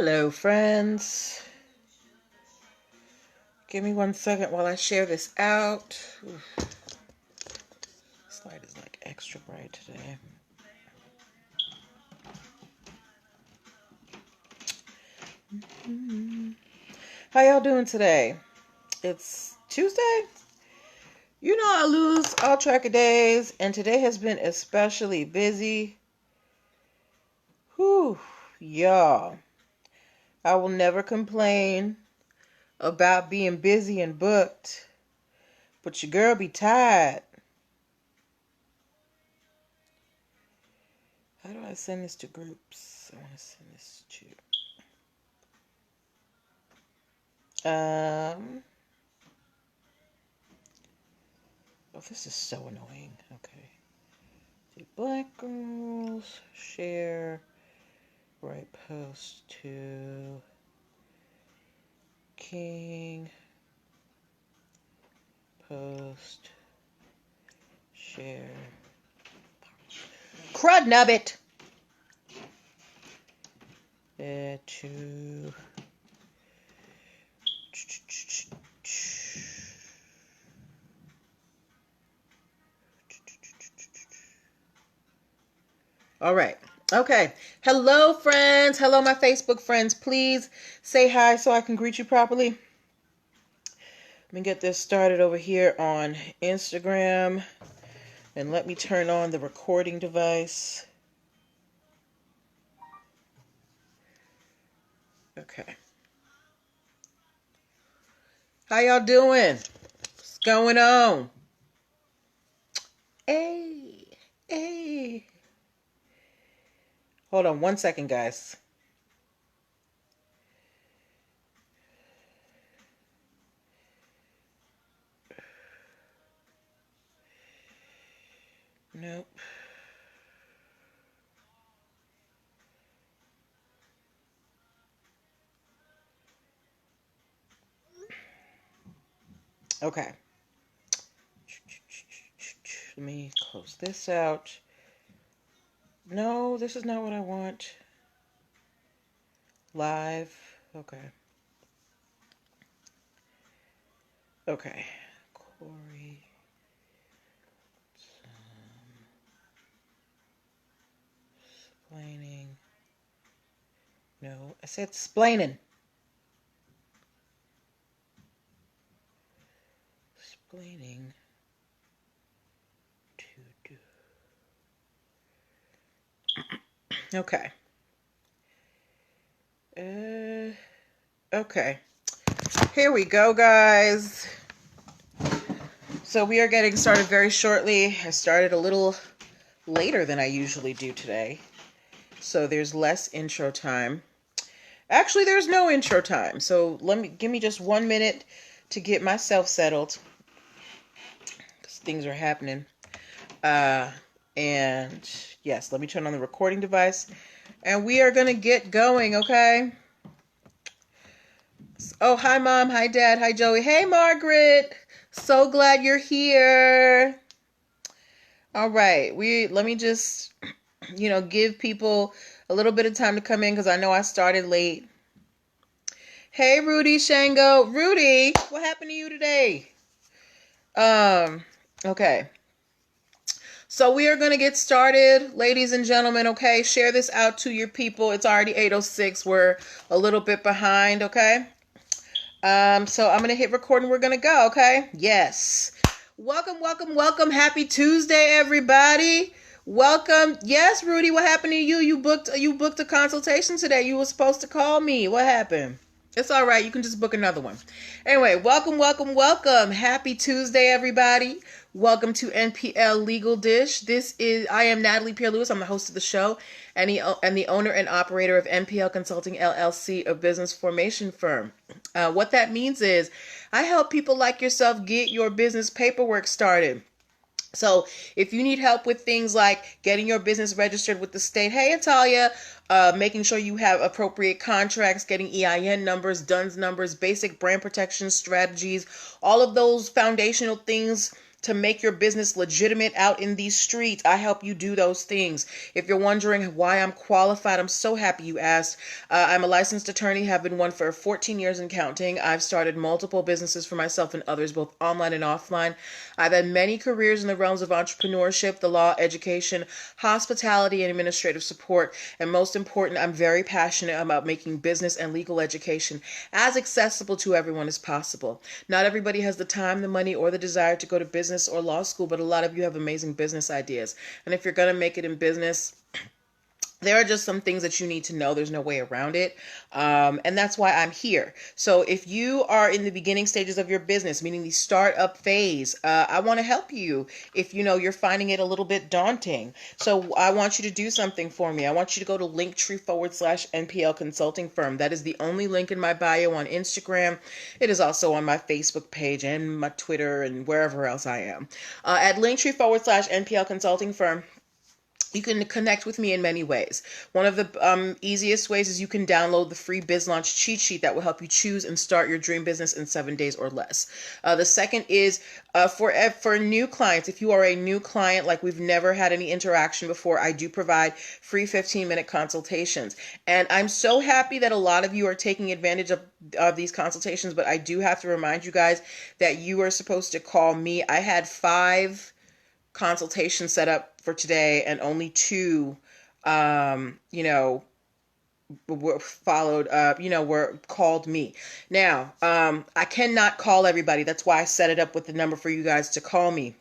Hello, friends. Give me 1 second while I share this out. Oof. This light is like extra bright today. How y'all doing today? It's Tuesday. You know I lose all track of days, and today has been especially busy. Whew, y'all. I will never complain about being busy and booked, but your girl be tired. How do I send this to groups? I want to send this to oh, this is so annoying. Okay. The black girls share right post to King post share crud nubbit to all right. Okay. Hello, friends. Hello, my Facebook friends. Please say hi so I can greet you properly. Let me get this started over here on Instagram. And let me turn on the recording device. Okay. How y'all doing? What's going on? Hey. Hold on 1 second, guys. Nope. Okay. Let me close this out. No, this is not what I want. Live. Okay. Okay. Cory. Splaining. No, I said splaining. Splaining. To do. Okay. Okay. Here we go, guys. So we are getting started very shortly. I started a little later than I usually do today. So there's less intro time. Actually, there's no intro time. So give me just 1 minute to get myself settled. Because things are happening. And yes, let me turn on the recording device. And we are going to get going, okay? Oh, hi, Mom. Hi, Dad. Hi, Joey. Hey, Margaret. So glad you're here. All right. Let me just, give people a little bit of time to come in because I know I started late. Hey, Rudy Shango. Rudy, what happened to you today? Okay. So we are going to get started, ladies and gentlemen, okay? Share this out to your people. It's already 8:06. We're a little bit behind, okay? So I'm going to hit record and we're going to go, okay? Yes. Welcome. Happy Tuesday, everybody. Welcome. Yes, Rudy, what happened to you? You booked a consultation today. You were supposed to call me. What happened? It's all right. You can just book another one. Anyway, welcome. Happy Tuesday, everybody. Welcome to NPL Legal Dish. I am Natalie Pierre-Lewis. I'm the host of the show and the owner and operator of NPL Consulting LLC, a business formation firm. What that means is I help people like yourself get your business paperwork started. So if you need help with things like getting your business registered with the state, hey, Atalia, making sure you have appropriate contracts, getting EIN numbers, DUNS numbers, basic brand protection strategies, all of those foundational things to make your business legitimate out in these streets. I help you do those things. If you're wondering why I'm qualified, I'm so happy you asked. I'm a licensed attorney, have been one for 14 years and counting. I've started multiple businesses for myself and others, both online and offline. I've had many careers in the realms of entrepreneurship, the law, education, hospitality, and administrative support. And most important, I'm very passionate about making business and legal education as accessible to everyone as possible. Not everybody has the time, the money, or the desire to go to business or law school, but a lot of you have amazing business ideas. And if you're going to make it in business, there are just some things that you need to know. There's no way around it. And that's why I'm here. So if you are in the beginning stages of your business, meaning the startup phase, I want to help you if you're finding it a little bit daunting. So I want you to do something for me. I want you to go to linktr.ee/nplconsultingfirm. That is the only link in my bio on Instagram. It is also on my Facebook page and my Twitter and wherever else I am. At linktr.ee/nplconsultingfirm. You can connect with me in many ways. One of the easiest ways is you can download the free Biz Launch cheat sheet that will help you choose and start your dream business in 7 days or less. The second is for new clients. If you are a new client, like we've never had any interaction before, I do provide free 15-minute consultations. And I'm so happy that a lot of you are taking advantage of these consultations, but I do have to remind you guys that you are supposed to call me. I had 5 consultations set up for today, and only 2 were followed were called me. Now I cannot call everybody. That's why I set it up with the number for you guys to call me,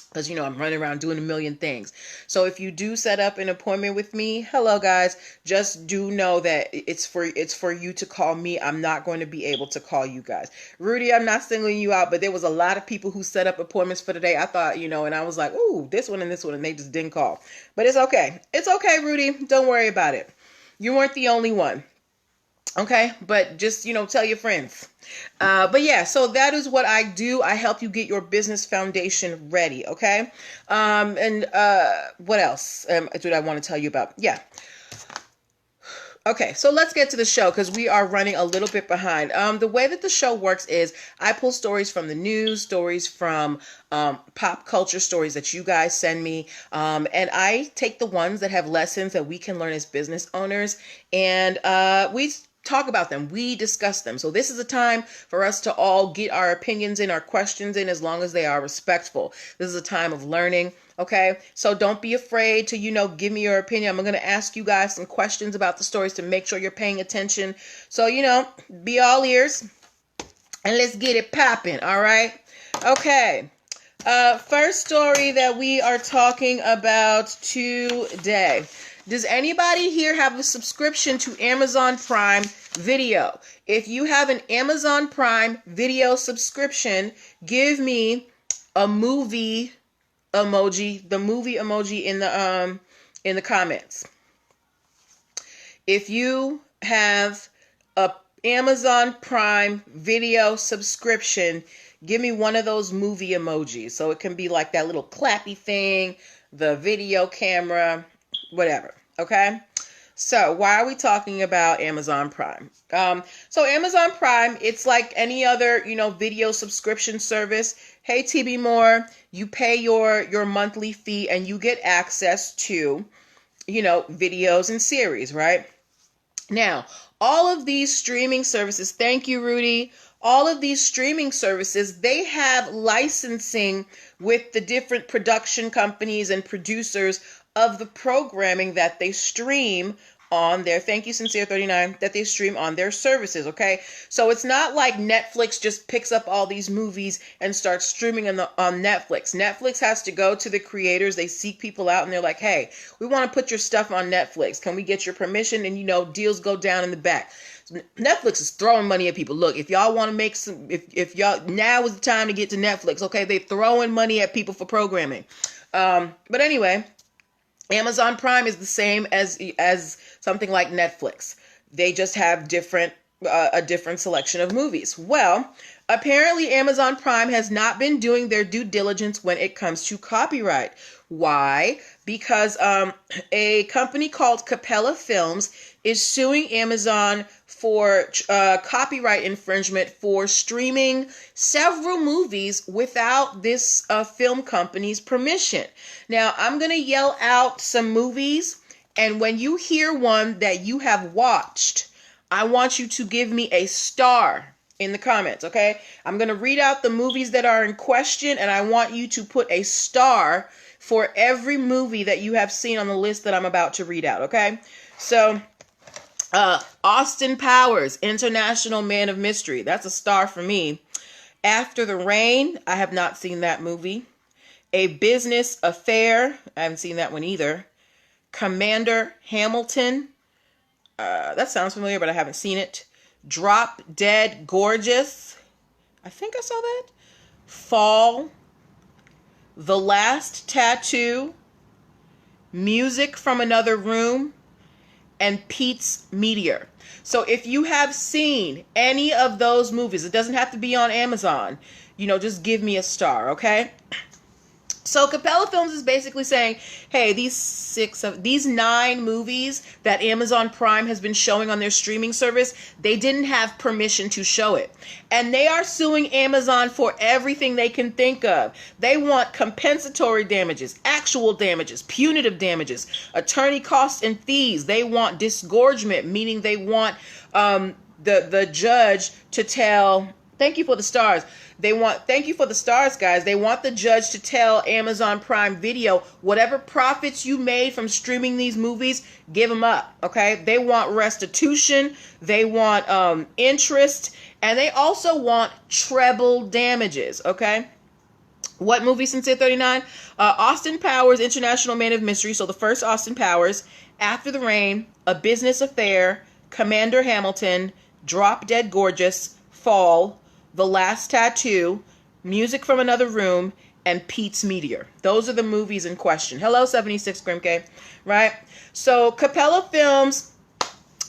because I'm running around doing a million things. So if you do set up an appointment with me, hello guys, just do know that it's for you to call me. I'm not going to be able to call you guys. Rudy, I'm not singling you out, but there was a lot of people who set up appointments for today. I thought, and I was like, ooh, this one, and they just didn't call. But it's okay. It's okay, Rudy. Don't worry about it. You weren't the only one. Okay, but just, tell your friends. But yeah, so that is what I do. I help you get your business foundation ready. Okay. And what else did I want to tell you about? Yeah. Okay, so let's get to the show because we are running a little bit behind. The way that the show works is I pull stories from the news, stories from pop culture, stories that you guys send me, and I take the ones that have lessons that we can learn as business owners, and we talk about them. We discuss them. So this is a time for us to all get our opinions in, our questions in, as long as they are respectful. This is a time of learning. Okay, so don't be afraid to, give me your opinion. I'm going to ask you guys some questions about the stories to make sure you're paying attention. So, be all ears and let's get it popping. All right. Okay. First story that we are talking about today. Does anybody here have a subscription to Amazon Prime Video? If you have an Amazon Prime Video subscription, give me a movie emoji, the movie emoji in the comments. If you have a Amazon Prime Video subscription, give me one of those movie emojis. So it can be like that little clappy thing, the video camera, whatever. Okay. So why are we talking about Amazon Prime? So Amazon Prime, it's like any other, video subscription service. Hey, TB Moore, you pay your monthly fee and you get access to, videos and series, right? Now, all of these streaming services, thank you, Rudy. All of these streaming services, they have licensing with the different production companies and producers of the programming that they stream on their, thank you, Sincere39, that they stream on their services, okay? So it's not like Netflix just picks up all these movies and starts streaming on Netflix. Netflix has to go to the creators. They seek people out and they're like, hey, we want to put your stuff on Netflix. Can we get your permission? And, deals go down in the back. Netflix is throwing money at people. Look, if y'all want to make some, if y'all, now is the time to get to Netflix, okay? They're throwing money at people for programming. But anyway, Amazon Prime is the same as something like Netflix. They just have a different selection of movies. Well, apparently Amazon Prime has not been doing their due diligence when it comes to copyright. Why? Because a company called Capella Films is suing Amazon for copyright infringement for streaming several movies without this film company's permission. Now, I'm going to yell out some movies, and when you hear one that you have watched, I want you to give me a star in the comments, okay? I'm going to read out the movies that are in question, and I want you to put a star for every movie that you have seen on the list that I'm about to read out, okay? So, Austin Powers, International Man of Mystery. That's a star for me. After the Rain, I have not seen that movie. A Business Affair, I haven't seen that one either. Commander Hamilton, that sounds familiar, but I haven't seen it. Drop Dead Gorgeous, I think I saw that. Fall, The Last Tattoo, Music from Another Room, and Pete's Meteor. So if you have seen any of those movies, it doesn't have to be on Amazon, just give me a star, okay? So Capella Films is basically saying, hey, these 9 movies that Amazon Prime has been showing on their streaming service, they didn't have permission to show it. And they are suing Amazon for everything they can think of. They want compensatory damages, actual damages, punitive damages, attorney costs and fees. They want disgorgement, meaning they want the judge to tell... Thank you for the stars. Thank you for the stars, guys. They want the judge to tell Amazon Prime Video, whatever profits you made from streaming these movies, give them up, okay? They want restitution. They want interest. And they also want treble damages, okay? What movie, Sincere 39? Austin Powers, International Man of Mystery. So the first Austin Powers, After the Rain, A Business Affair, Commander Hamilton, Drop Dead Gorgeous, Fall, The Last Tattoo, Music from Another Room, and Pete's Meteor. Those are the movies in question. Hello, 76 Grimke, right? So Capella Films,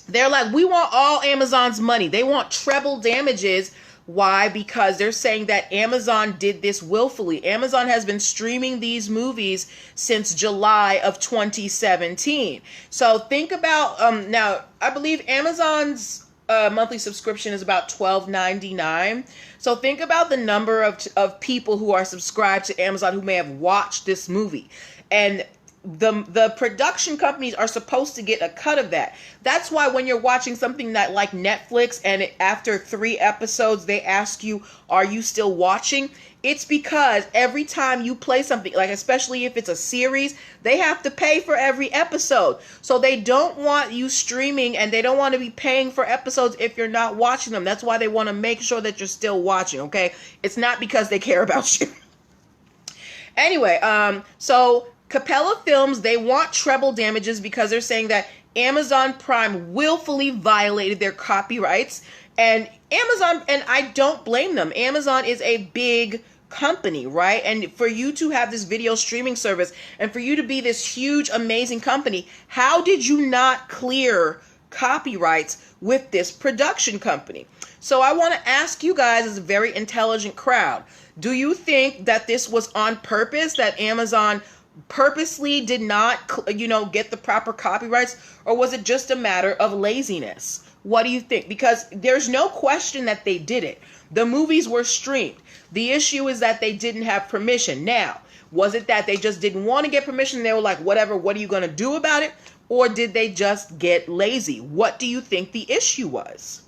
they're like, we want all Amazon's money. They want treble damages. Why? Because they're saying that Amazon did this willfully. Amazon has been streaming these movies since July of 2017. So think about, now, I believe Amazon's monthly subscription is about $12.99. So think about the number of people who are subscribed to Amazon who may have watched this movie. And the production companies are supposed to get a cut of that. That's why when you're watching something that like Netflix and after 3 episodes they ask you, are you still watching? It's because every time you play something, like especially if it's a series, they have to pay for every episode. So they don't want you streaming and they don't want to be paying for episodes if you're not watching them. That's why they want to make sure that you're still watching, okay? It's not because they care about you. Anyway, so Capella Films, they want treble damages because they're saying that Amazon Prime willfully violated their copyrights. And Amazon, and I don't blame them. Amazon is a big company, right? And for you to have this video streaming service and for you to be this huge, amazing company, how did you not clear copyrights with this production company? So I want to ask you guys as a very intelligent crowd, do you think that this was on purpose, that Amazon purposely did not, get the proper copyrights, or was it just a matter of laziness? What do you think? Because there's no question that they did it. The movies were streamed. The issue is that they didn't have permission. Now, was it that they just didn't want to get permission? They were like, whatever, what are you going to do about it? Or did they just get lazy? What do you think the issue was?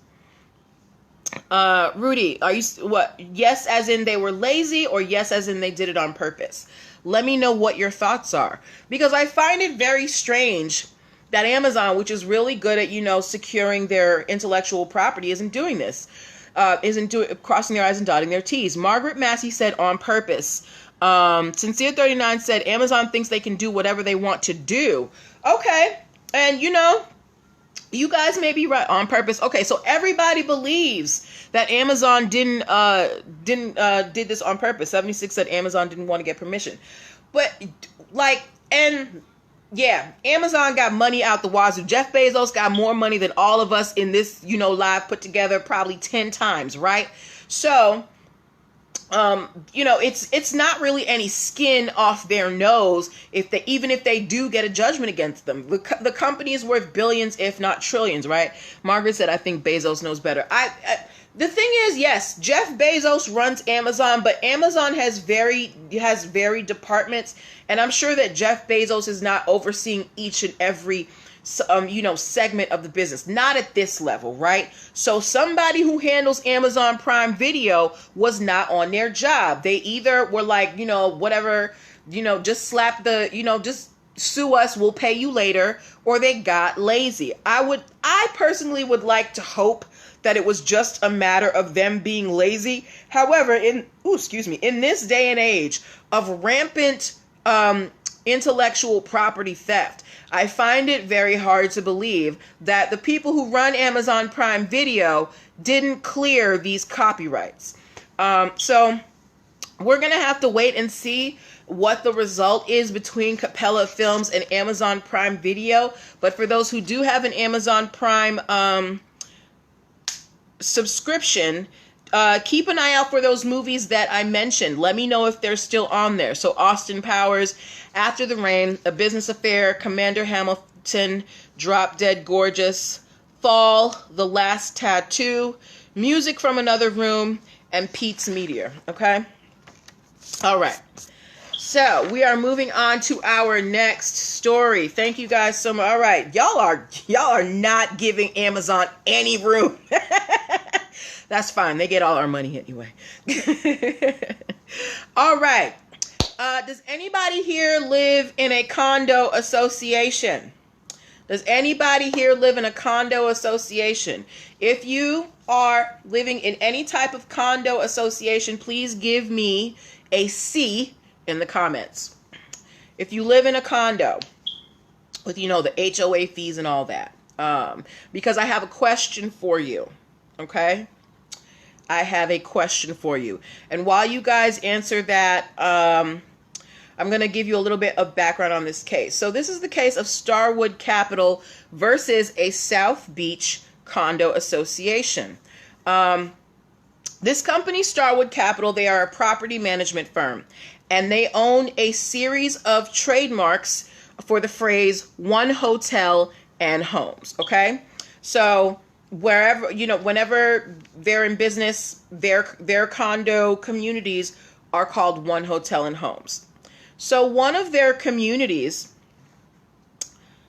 Rudy, are you, what? Yes, as in they were lazy, or yes, as in they did it on purpose? Let me know what your thoughts are. Because I find it very strange that Amazon, which is really good at, securing their intellectual property, isn't doing this. Crossing their I's and dotting their T's. Margaret Massey said on purpose. Sincere 39 said Amazon thinks they can do whatever they want to do. Okay. And you guys may be right, on purpose. Okay, so everybody believes that Amazon did this on purpose. 76 said Amazon didn't want to get permission. But yeah, Amazon got money out the wazoo. Jeff Bezos got more money than all of us in this, live put together probably 10 times, right? So, it's not really any skin off their nose even if they do get a judgment against them. The company is worth billions, if not trillions, right? Margaret said, I think Bezos knows better. The thing is, yes, Jeff Bezos runs Amazon, but Amazon has varied departments, and I'm sure that Jeff Bezos is not overseeing each and every segment of the business. Not at this level, right? So somebody who handles Amazon Prime Video was not on their job. They either were like, whatever, just slap just sue us, we'll pay you later, or they got lazy. I personally would like to hope that it was just a matter of them being lazy. However, in this day and age of rampant intellectual property theft, I find it very hard to believe that the people who run Amazon Prime Video didn't clear these copyrights. So we're going to have to wait and see what the result is between Capella Films and Amazon Prime Video. But for those who do have an Amazon Prime subscription, keep an eye out for those movies that I mentioned. Let me know if they're still on there. So Austin Powers, After the Rain, A Business Affair, Commander Hamilton, Drop Dead Gorgeous, Fall, The Last Tattoo, Music from Another Room, and Pete's Meteor. Okay? All right. So we are moving on to our next story. Thank you guys so much. All right. Y'all are not giving Amazon any room. That's fine. They get all our money anyway. All right. Does anybody here live in a condo association? Does anybody here live in a condo association? If you are living in any type of condo association, please give me a C in the comments. If you live in a condo with, the HOA fees and all that, because I have a question for you. Okay? I have a question for you. And while you guys answer that, I'm going to give you a little bit of background on this case. So this is the case of Starwood Capital versus a South Beach condo association. This company, Starwood Capital, they are a property management firm, and they own a series of trademarks for the phrase one hotel and homes. Okay? So wherever, whenever they're in business, their condo communities are called one hotel and homes. So one of their communities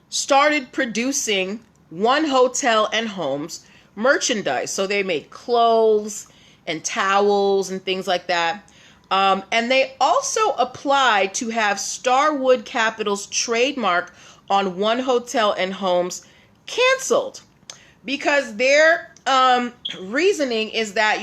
started producing one hotel and homes merchandise. So they made clothes and towels and things like that. And they also applied to have Starwood Capital's trademark on one hotel and homes canceled, because their reasoning is that,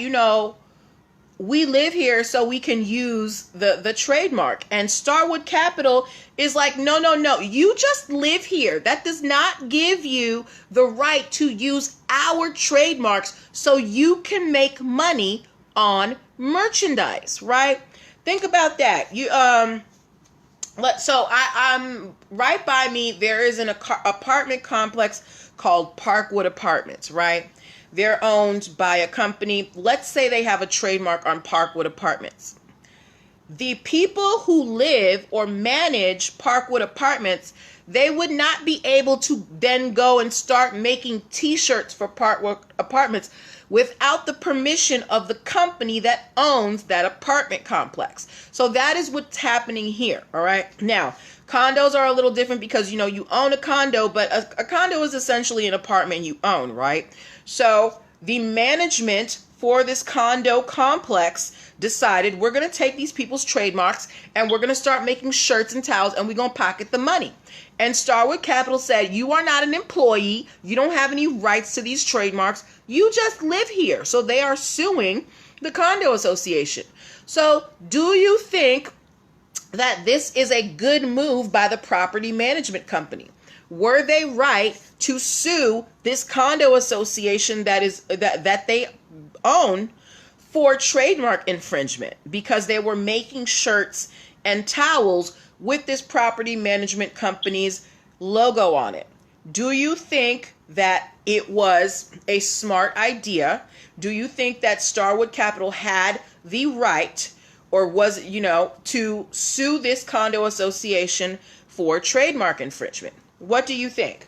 we live here so we can use the trademark. And Starwood Capital is like, no. You just live here. That does not give you the right to use our trademarks so you can make money on merchandise, right? Think about that. I'm right by me, there is an apartment complex called Parkwood Apartments, right? They're owned by a company. Let's say they have a trademark on Parkwood Apartments. The people who live or manage Parkwood Apartments, they would not be able to then go and start making t-shirts for Parkwood Apartments without the permission of the company that owns that apartment complex. So that is what's happening here, all right? Now, condos are a little different because, you own a condo, but a condo is essentially an apartment you own, right? So the management for this condo complex decided, we're going to take these people's trademarks and we're going to start making shirts and towels, and we're going to pocket the money. And Starwood Capital said, you are not an employee. You don't have any rights to these trademarks. You just live here. So they are suing the condo association. So do you think that this is a good move by the property management company? Were they right to sue this condo association that they own for trademark infringement because they were making shirts and towels with this property management company's logo on it? Do you think that it was a smart idea? Do you think that Starwood Capital had the right, or was, to sue this condo association for trademark infringement? What do you think?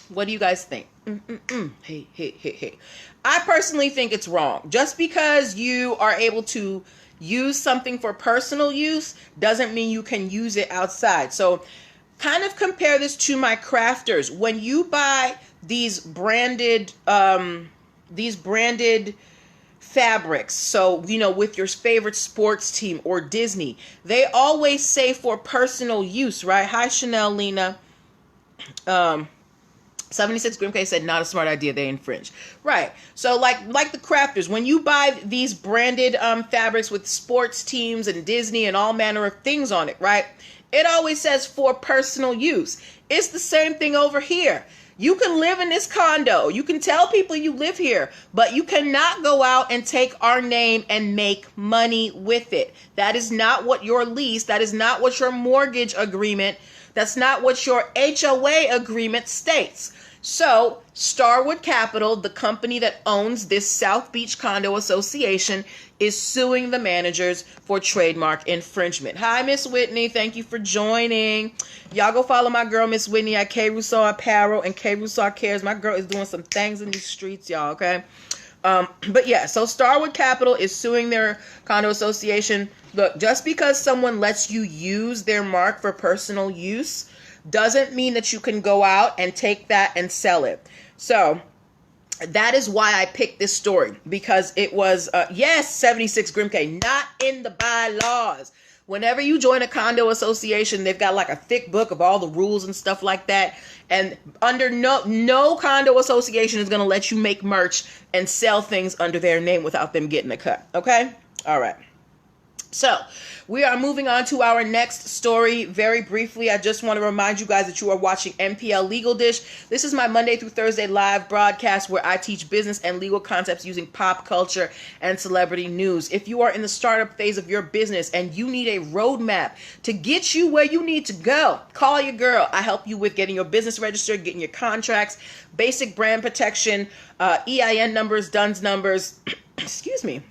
What do you guys think? Hey. I personally think it's wrong. Just because you are able to use something for personal use doesn't mean you can use it outside. So kind of compare this to my crafters. When you buy these branded fabrics, so with your favorite sports team or Disney, they always say for personal use, right? Hi Chanel, Lena. 76 Grim K said, not a smart idea, they infringe. Right. So like the crafters, when you buy these branded fabrics with sports teams and Disney and all manner of things on it, right? It always says for personal use. It's the same thing over here. You can live in this condo. You can tell people you live here, but you cannot go out and take our name and make money with it. That is not what your lease, that is not what your mortgage agreement, that's not what your HOA agreement states. So Starwood Capital, the company that owns this South Beach Condo Association, is suing the managers for trademark infringement. Hi, Miss Whitney. Thank you for joining. Y'all go follow my girl, Miss Whitney, at K Rousseau Apparel and K Rousseau Cares. My girl is doing some things in these streets, y'all, okay? But yeah, so Starwood Capital is suing their condo association. Look, just because someone lets you use their mark for personal use doesn't mean that you can go out and take that and sell it. So that is why I picked this story, because it was, yes, 76 Grim K, not in the bylaws. Whenever you join a condo association, they've got like a thick book of all the rules and stuff like that. And under no condo association is going to let you make merch and sell things under their name without them getting a cut. Okay? All right. So we are moving on to our next story. Very briefly, I just want to remind you guys that you are watching NPL Legal Dish. This is my Monday through Thursday live broadcast where I teach business and legal concepts using pop culture and celebrity news. If you are in the startup phase of your business and you need a roadmap to get you where you need to go, call your girl. I help you with getting your business registered, getting your contracts, basic brand protection, EIN numbers, DUNS numbers, excuse me.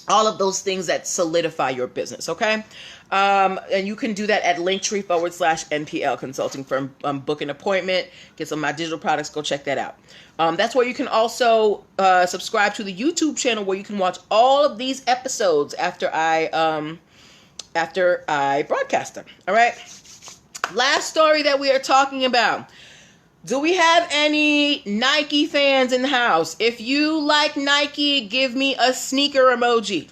All of those things that solidify your business, okay? And you can do that at linktr.ee/NPL Consulting Firm. Book an appointment, get some of my digital products, go check that out. That's where you can also subscribe to the YouTube channel where you can watch all of these episodes after I broadcast them, all right? Last story that we are talking about. Do we have any Nike fans in the house? If you like Nike, give me a sneaker emoji.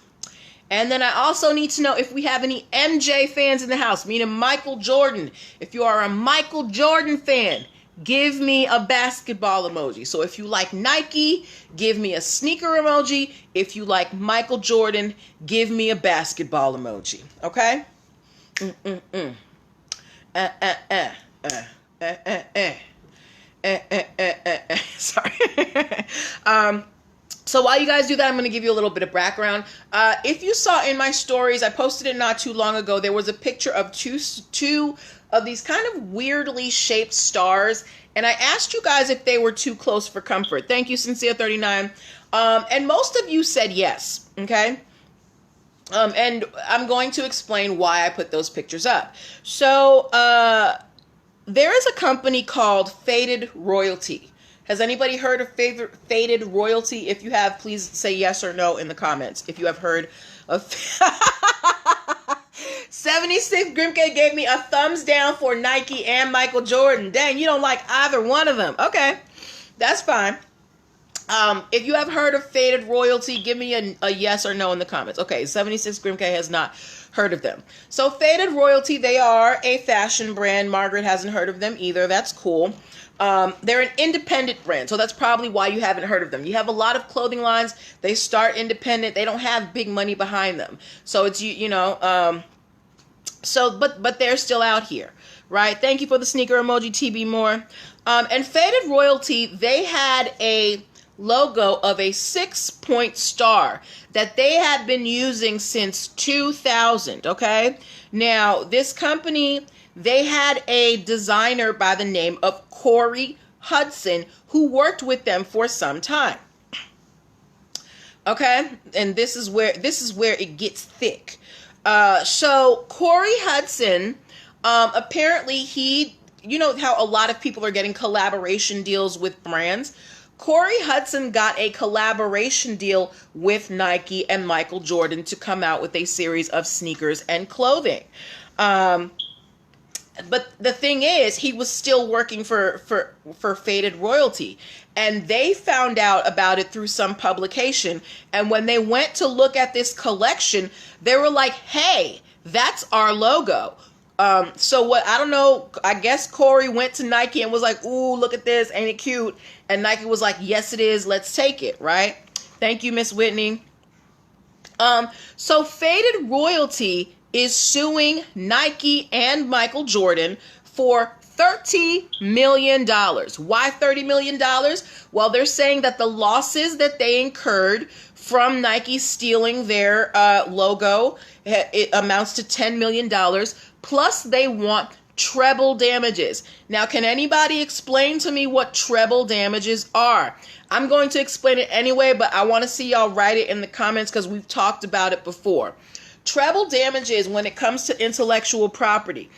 And then I also need to know if we have any MJ fans in the house, meaning Michael Jordan. If you are a Michael Jordan fan, give me a basketball emoji. So if you like Nike, give me a sneaker emoji. If you like Michael Jordan, give me a basketball emoji. Okay? Sorry. So while you guys do that, I'm going to give you a little bit of background. If you saw in my stories, I posted it not too long ago. There was a picture of two of these kind of weirdly shaped stars, and I asked you guys if they were too close for comfort. Thank you, Sincere39. And most of you said yes. Okay. And I'm going to explain why I put those pictures up. So, there is a company called Faded Royalty. Has anybody heard of Faded Royalty? If you have, please say yes or no in the comments. If you have heard of 76 Grimke gave me a thumbs down for Nike and Michael Jordan. Dang, you don't like either one of them. Okay, that's fine. If you have heard of Faded Royalty, give me a yes or no in the comments. Okay, 76 Grimke has not heard of them. So Faded Royalty, they are a fashion brand. Margaret hasn't heard of them either. That's cool. They're an independent brand, so that's probably why you haven't heard of them. You have a lot of clothing lines. They start independent. They don't have big money behind them. So it's, but they're still out here, right? Thank you for the sneaker emoji, TB Moore. And Faded Royalty, they had a logo of a 6-point star that they had been using since 2000, okay? Now, this company, they had a designer by the name of Cory Hudson who worked with them for some time. Okay, and this is where it gets thick. So Cory Hudson, apparently you know how a lot of people are getting collaboration deals with brands. Cory Hudson got a collaboration deal with Nike and Michael Jordan to come out with a series of sneakers and clothing. But the thing is, he was still working for Faded Royalty, and they found out about it through some publication. And when they went to look at this collection, they were like, "Hey, that's our logo." So what, I don't know, I guess Cory went to Nike and was like, "Ooh, look at this, ain't it cute?" And Nike was like, "Yes, it is. Let's take it." Right? Thank you, Miss Whitney. So Faded Royalty is suing Nike and Michael Jordan for $30 million. Why $30 million? Well, they're saying that the losses that they incurred from Nike stealing their logo, it amounts to $10 million. Plus, they want treble damages. Now, can anybody explain to me what treble damages are? I'm going to explain it anyway, but I want to see y'all write it in the comments because we've talked about it before. Treble damages, when it comes to intellectual property,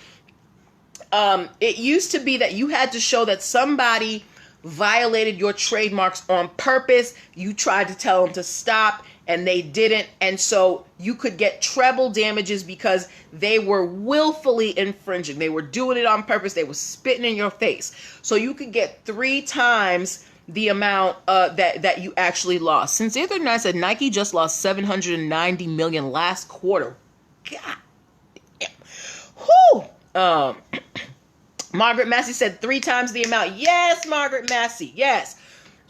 it used to be that you had to show that somebody violated your trademarks on purpose. You tried to tell them to stop and they didn't. And so you could get treble damages because they were willfully infringing. They were doing it on purpose. They were spitting in your face. So you could get 3 times the amount that you actually lost. Sincere 39 said Nike just lost $790 million last quarter. God damn. Whew. Margaret Massey said 3 times the amount. Yes, Margaret Massey. Yes.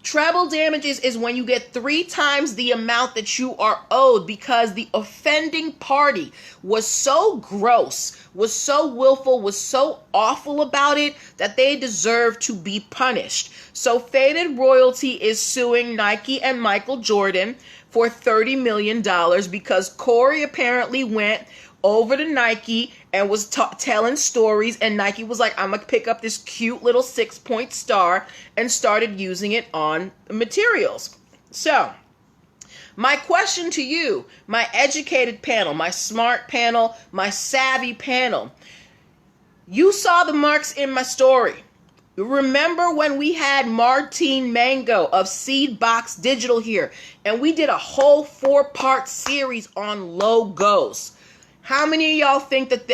Treble damages is when you get 3 times the amount that you are owed because the offending party was so gross, was so willful, was so awful about it that they deserve to be punished. So Faded Royalty is suing Nike and Michael Jordan for $30 million because Cory apparently went over to Nike and was telling stories, and Nike was like, "I'm gonna pick up this cute little 6-point star," and started using it on materials. So my question to you, my educated panel, my smart panel, my savvy panel, you saw the marks in my story. Remember when we had Martine Mango of Seed Box Digital here, and we did a whole 4-part series on logos? How many of y'all think that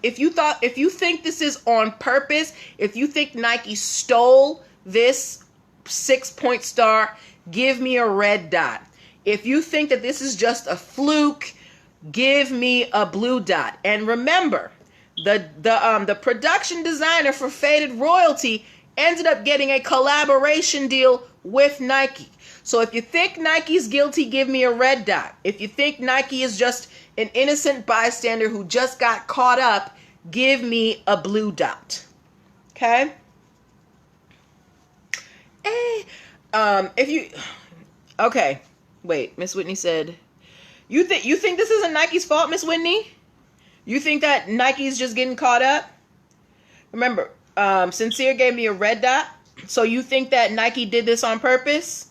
if you think this is on purpose, if you think Nike stole this 6-point star, give me a red dot. If you think that this is just a fluke, give me a blue dot. And remember, the production designer for Faded Royalty ended up getting a collaboration deal with Nike. So if you think Nike's guilty, give me a red dot. If you think Nike is just an innocent bystander who just got caught up, give me a blue dot. Okay? Okay, wait, Miss Whitney said, you think this isn't Nike's fault, Miss Whitney? You think that Nike's just getting caught up? Remember, Sincere gave me a red dot. So you think that Nike did this on purpose?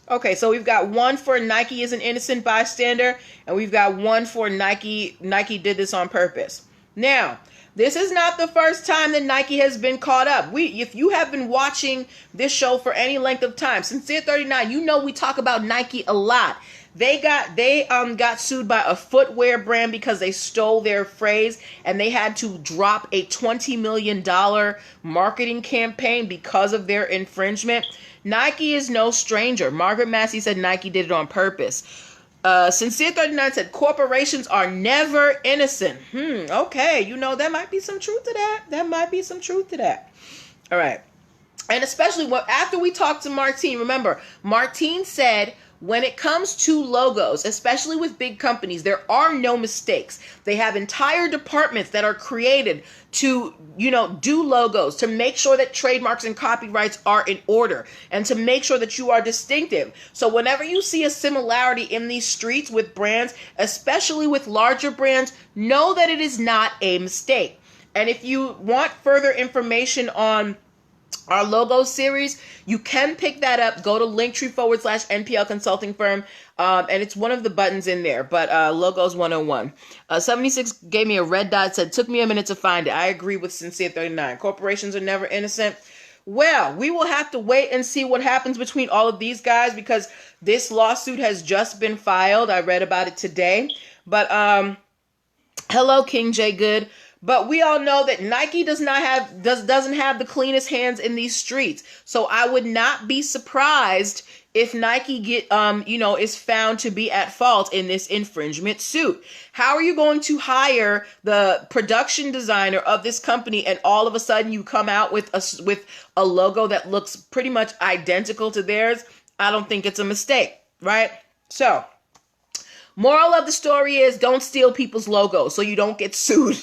Okay, so we've got 1 for Nike is an innocent bystander, and we've got 1 for Nike did this on purpose. Now, this is not the first time that Nike has been caught up. If you have been watching this show for any length of time, Sincere 39, you know we talk about Nike a lot. They got sued by a footwear brand because they stole their phrase, and they had to drop a $20 million marketing campaign because of their infringement. Nike is no stranger. Margaret Massey said Nike did it on purpose. Sincere 39 said corporations are never innocent. Okay, you know, there might be some truth to that. All right. And especially after we talked to Martine, remember, Martine said, when it comes to logos, especially with big companies, there are no mistakes. They have entire departments that are created to, do logos, to make sure that trademarks and copyrights are in order, and to make sure that you are distinctive. So whenever you see a similarity in these streets with brands, especially with larger brands, know that it is not a mistake. And if you want further information on our logo series, you can pick that up. Go to linktr.ee/nplconsultingfirm, and it's one of the buttons in there. But logos 101. 76 gave me a red dot, said, took me a minute to find it. I agree with Sincere 39. Corporations are never innocent. Well, we will have to wait and see what happens between all of these guys, because this lawsuit has just been filed. I read about it today. But hello, King J. Good. But we all know that Nike doesn't have the cleanest hands in these streets. So I would not be surprised if Nike is found to be at fault in this infringement suit. How are you going to hire the production designer of this company and all of a sudden you come out with a logo that looks pretty much identical to theirs? I don't think it's a mistake, right? So, moral of the story is don't steal people's logos so you don't get sued.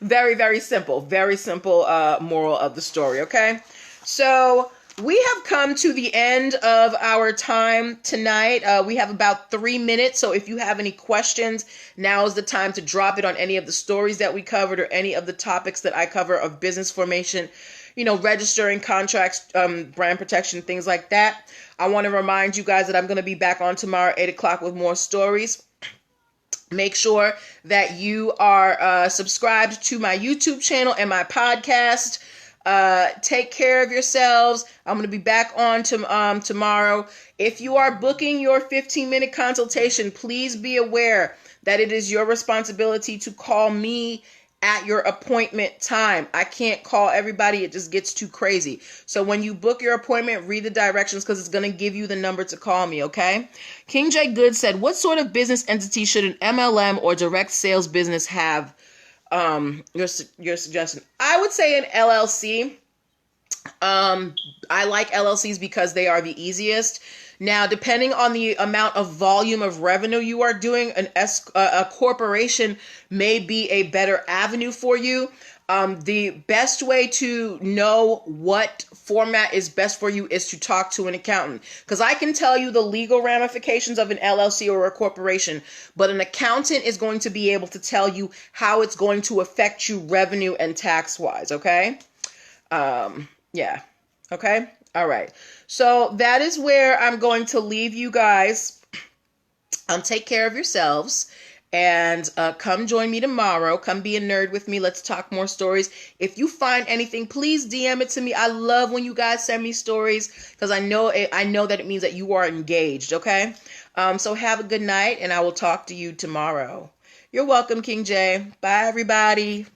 Very, very simple. Very simple moral of the story, okay? So we have come to the end of our time tonight. We have about 3 minutes, so if you have any questions, now is the time to drop it on any of the stories that we covered or any of the topics that I cover of business formation, registering contracts, brand protection, things like that. I want to remind you guys that I'm going to be back on tomorrow, 8 o'clock with more stories. Make sure that you are subscribed to my YouTube channel and my podcast. Take care of yourselves. I'm going to be back on tomorrow. If you are booking your 15-minute consultation, please be aware that it is your responsibility to call me at your appointment time. I can't call everybody. It just gets too crazy. So when you book your appointment, read the directions because it's going to give you the number to call me, okay? King J. Good said, what sort of business entity should an MLM or direct sales business have? Your suggestion. I would say an LLC. I like LLCs because they are the easiest. Now, depending on the amount of volume of revenue you are doing, a corporation may be a better avenue for you. The best way to know what format is best for you is to talk to an accountant, because I can tell you the legal ramifications of an LLC or a corporation, but an accountant is going to be able to tell you how it's going to affect you revenue and tax wise. Okay. Yeah. Okay. All right. So that is where I'm going to leave you guys. Take care of yourselves. And come join me tomorrow. Come be a nerd with me. Let's talk more stories. If you find anything, please DM it to me. I love when you guys send me stories because I know that it means that you are engaged, okay? So have a good night, and I will talk to you tomorrow. You're welcome, King J. Bye, everybody.